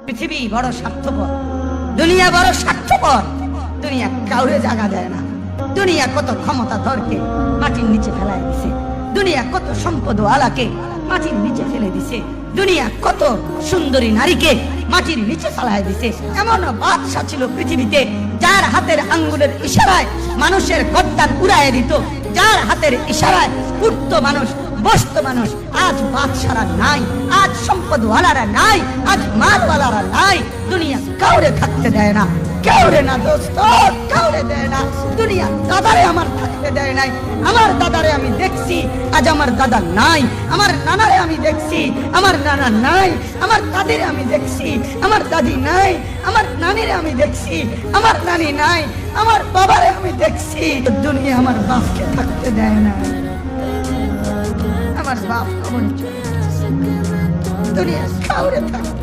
পৃথিবী বড় স্বার্থপর, দুনিয়া বড় স্বার্থপর। দুনিয়া কাউরে জায়গা দেয় না। দুনিয়া কত ক্ষমতাধরকে মাটির নিচে ফেলাই দিছে, দুনিয়া কত সম্পদওয়ালাকে মাটির নিচে ফেলে দিছে, দুনিয়া কত সুন্দরী নারীকে মাটির নিচে ফেলাই দিছে। এমন বাদশা ছিল পৃথিবীতে যার হাতের আঙ্গুলের ইশারায় মানুষের গর্দান উড়াইয়া দিত, যার হাতের ইশারায় উঠত মানুষ, বসত মানুষ। আজ বাদশারা নাই, আজ সম্পদওয়ালারা নাই, আজ মালওয়ালারা নাই। দুনিয়া কাউরে থাকতে দেয় না, কাউরে না দোস্ত, কাউরে দেয় না। দুনিয়া দাদারে আমার থাকতে দেয় নাই। আমার দাদারে আমি দেখছি, আজ আমার দাদা নাই। আমার নানারে আমি দেখছি, আমার নানা নাই। আমার দাদিরে আমি দেখছি, আমার দাদি নাই। আমার নানিরে আমি দেখছি, আমার নানি নাই। আমার বাবারে আমি দেখছি। দুনিয়া আমার বাপকে থাকতে দেয় না। আমার বাপ কখন চলে, দুনিয়া কাউরে থাকতে